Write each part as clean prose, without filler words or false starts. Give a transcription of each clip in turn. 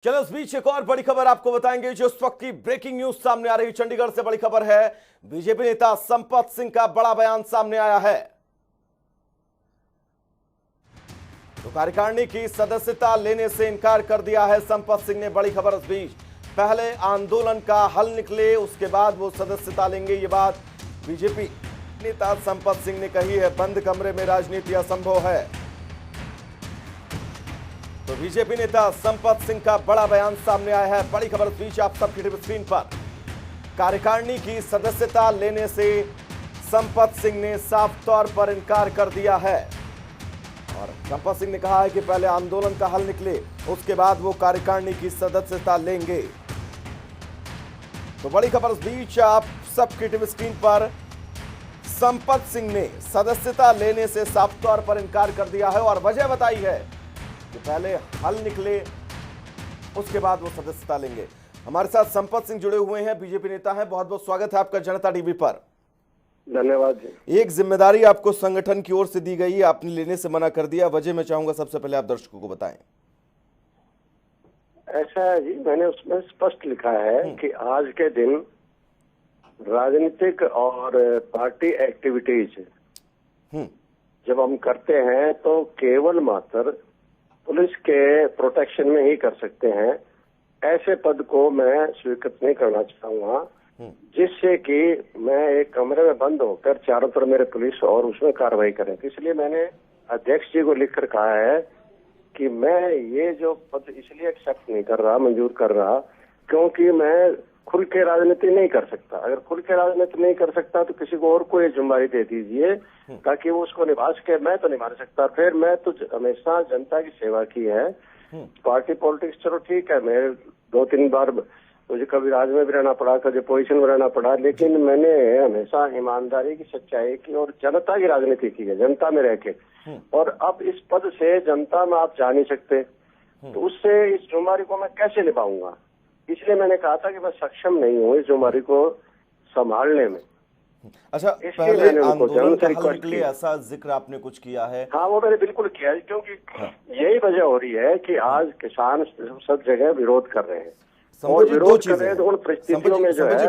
चलो इस बीच एक और बड़ी खबर आपको बताएंगे जो इस वक्त की ब्रेकिंग न्यूज सामने आ रही। चंडीगढ़ से बड़ी खबर है। बीजेपी नेता संपत सिंह का बड़ा बयान सामने आया है। तो कार्यकारिणी की सदस्यता लेने से इनकार कर दिया है संपत सिंह ने। बड़ी खबर इस बीच, पहले आंदोलन का हल निकले उसके बाद वो सदस्यता लेंगे, ये बात बीजेपी नेता संपत सिंह ने कही है। बंद कमरे में राजनीति असंभव है। तो बीजेपी नेता संपत सिंह का बड़ा बयान सामने आया है। बड़ी खबर इस बीच आप सबकी टीवी स्क्रीन पर। कार्यकारिणी की सदस्यता लेने से संपत सिंह ने साफ तौर पर इनकार कर दिया है और संपत सिंह ने कहा है कि पहले आंदोलन का हल निकले उसके बाद वो कार्यकारिणी की सदस्यता लेंगे। तो बड़ी खबर इस बीच आप सबकी टीवी स्क्रीन पर। संपत सिंह ने सदस्यता लेने से साफ तौर पर इनकार कर दिया है और वजह बताई है कि पहले हल निकले उसके बाद वो सदस्यता लेंगे। हमारे साथ संपत सिंह जुड़े हुए हैं, बीजेपी नेता हैं। बहुत बहुत स्वागत है आपका जनता टीवी पर। धन्यवाद जी। एक जिम्मेदारी आपको संगठन की ओर से दी गई, आपने लेने से मना कर दिया, वजह मैं चाहूंगा सबसे पहले आप दर्शकों को बताएं। ऐसा है जी, मैंने उसमें स्पष्ट लिखा है कि आज के दिन राजनीतिक और पार्टी एक्टिविटीज जब हम करते हैं तो केवल मात्र पुलिस के प्रोटेक्शन में ही कर सकते हैं। ऐसे पद को मैं स्वीकृत नहीं करना चाहूंगा जिससे कि मैं एक कमरे में बंद होकर चारों तरफ मेरे पुलिस और उसमें कार्रवाई करें। इसलिए मैंने अध्यक्ष जी को लिखकर कहा है कि मैं ये जो पद इसलिए एक्सेप्ट नहीं कर रहा, मंजूर कर रहा, क्योंकि मैं खुल के राजनीति नहीं कर सकता। अगर खुल के राजनीति नहीं कर सकता तो किसी को और को ये जिम्मेदारी दे दीजिए ताकि वो उसको निभा सके। मैं तो निभा सकता। फिर मैं तो हमेशा जनता की सेवा की है। पार्टी पॉलिटिक्स चलो ठीक है, मैं 2-3 बार मुझे कभी राज में भी रहना पड़ा, कभी अपोजिशन में रहना पड़ा, लेकिन मैंने हमेशा ईमानदारी की, सच्चाई की और जनता की राजनीति की है, जनता में रह के। और अब इस पद से जनता में आप जा नहीं सकते, तो उससे इस जिम्मेदारी को मैं कैसे निभाऊंगा। इसलिए मैंने कहा था कि मैं सक्षम नहीं हूँ इस जिम्मेदारी को संभालने में। अच्छा, पहले आंदोलन का हल निकले ऐसा जिक्र आपने कुछ किया है? हाँ, वो मैंने बिल्कुल किया है, क्योंकि यही वजह हो रही है कि आज किसान सब जगह विरोध कर रहे हैं। और विरोध कर रहे हैं तो उन परिस्थितियों में जो है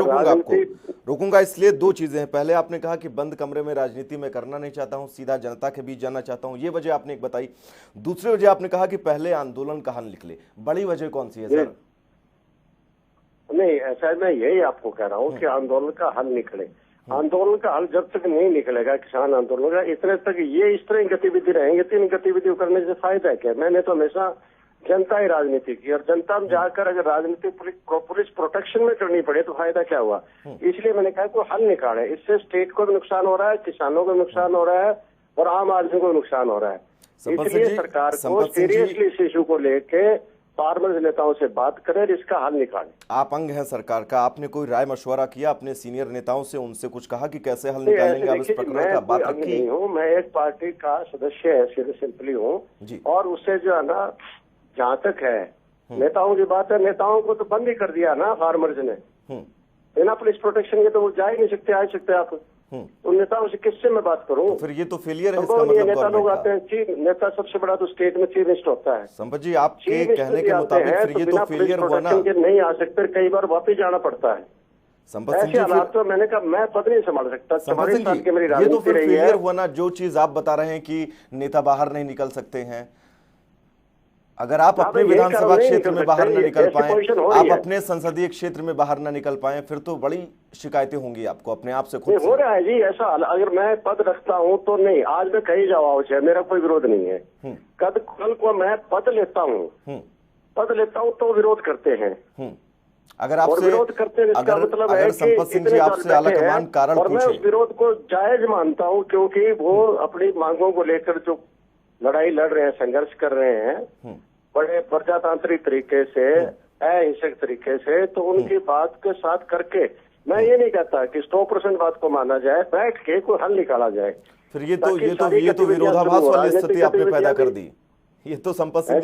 रोकूंगा इसलिए 2 चीजें हैं। पहले आपने कहा कि बंद कमरे में राजनीति में करना नहीं चाहता हूं, सीधा जनता के बीच जाना चाहता हूं, ये वजह आपने एक बताई। दूसरी वजह आपने कहा कि पहले आंदोलन का हल निकले। बड़ी वजह कौन सी है सर? नहीं, ऐसा मैं यही आपको कह रहा हूँ कि आंदोलन का हल निकले। आंदोलन का हल जब तक नहीं निकलेगा, किसान आंदोलन का, इतने तक ये इस तरह की गतिविधि रहेंगे। 3 गतिविधियों करने से फायदा क्या? मैंने तो हमेशा जनता ही राजनीति की, और जनता में जाकर अगर राजनीति पुलिस प्रोटेक्शन में करनी पड़े तो फायदा क्या हुआ। इसलिए मैंने कहा कोई हल निकाले। इससे स्टेट को भी नुकसान हो रहा है, किसानों को नुकसान हो रहा है और आम आदमी को नुकसान हो रहा है। इसलिए सरकार को सीरियसली इस इशू को लेके फार्मर्स नेताओं से बात करें, इसका हल निकालें। आप अंग हैं सरकार का, आपने कोई राय मशवरा किया अपने सीनियर नेताओं से, उनसे कुछ कहा कि कैसे हल निकालेंगे आप इस प्रकरण का? बात रखी नहीं हूँ, मैं एक पार्टी का सदस्य है, सिंपली हूँ, और उससे जो है ना, जहाँ तक है नेताओं की बात है, नेताओं को तो बंद ही कर दिया ना फार्मर्स ने। बिना पुलिस प्रोटेक्शन के तो वो जा ही नहीं सकते, आ सकते आप। तो नेताओं से किससे मैं बात करूं? तो फिर ये तो फेलियर है। इसका मतलब नेता लोग आते हैं, चीफ नेता सबसे बड़ा तो स्टेट में चीफ मिनिस्टर होता है। संपत जी, आपके कहने के मुताबिक फिर ये तो फेलियर हुआ ना। नहीं आ सकते, कई बार वापिस जाना पड़ता है। संपत सिंह जी, हालात तो मैंने कहा मैं पद नहीं संभाल सकता। संपत सिंह जी, ये तो फिर फेलियर हुआ ना। जो चीज आप बता रहे हैं कि नेता बाहर नहीं निकल सकते हैं, अगर आप अपने विधानसभा क्षेत्र में बाहर न निकल पाए, आप अपने संसदीय क्षेत्र में बाहर न निकल पाए, फिर तो बड़ी शिकायतें होंगी आपको अपने आप से खुद से। हो रहा है जी ऐसा। अगर मैं पद रखता हूं तो नहीं, आज मैं कहीं जाऊँ, मेरा कोई विरोध नहीं है। कल को मैं पद लेता हूं तो विरोध करते हैं। अगर आपसे विरोध करते हैं, इसका मतलब है संपत सिंह जी आपसे आलाकमान कारण और मैं उस विरोध को जायज मानता हूं, क्योंकि वो अपनी मांगों को लेकर जो लड़ाई लड़ रहे हैं, संघर्ष कर रहे हैं बड़े प्रजातांत्रिक तरीके से, अहिंसक तरीके से, तो उनकी बात के साथ करके मैं ये नहीं कहता कि 100% बात को माना जाए, बैठ के कोई हल निकाला जाए। फिर ये तो विरोधाभास वाली स्थिति आपने पैदा कर दी। ये तो संपत सिंह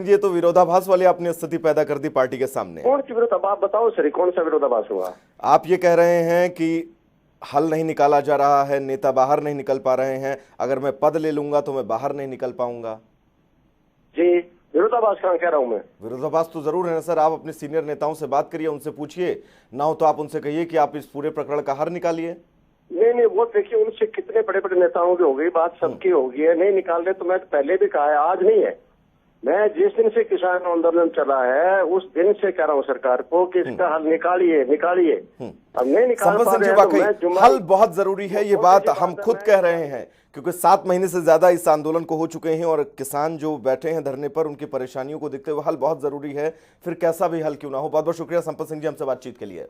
जी, ये तो विरोधाभास वाली आपने स्थिति पैदा कर दी पार्टी के सामने। कौन सी विरोधाभास? आप बताओ सर, कौन सा विरोधाभास हुआ? आप ये कह रहे हैं कि हल नहीं निकाला जा रहा है, नेता बाहर नहीं निकल पा रहे हैं, अगर मैं पद ले लूंगा तो मैं बाहर नहीं निकल पाऊंगा। जी, विरोधाभास कहाँ कह रहा हूँ मैं? विरोधाभास तो जरूर है ना सर। आप अपने सीनियर नेताओं से बात करिए, उनसे पूछिए, ना हो तो आप उनसे कहिए कि आप इस पूरे प्रकरण का हल निकालिए। नहीं, वो देखिए, उनसे कितने बड़े बड़े नेताओं की हो गई बात, सबकी हो गई है, नहीं निकाल रहे तो मैं पहले भी कहा है, आज नहीं है। मैं जिस दिन से किसान आंदोलन चला है उस दिन से कह रहा हूँ सरकार को कि इसका हल निकालिए। अब नहीं निकाल पा रहे हैं तो मैं हल बहुत जरूरी है, ये बात हम खुद कह रहे हैं, क्योंकि 7 महीने से ज्यादा इस आंदोलन को हो चुके हैं और किसान जो बैठे हैं धरने पर, उनकी परेशानियों को देखते हुए हल बहुत जरूरी है, फिर कैसा भी हल क्यों ना हो। बहुत बहुत शुक्रिया संपत सिंह जी हमसे बातचीत के लिए।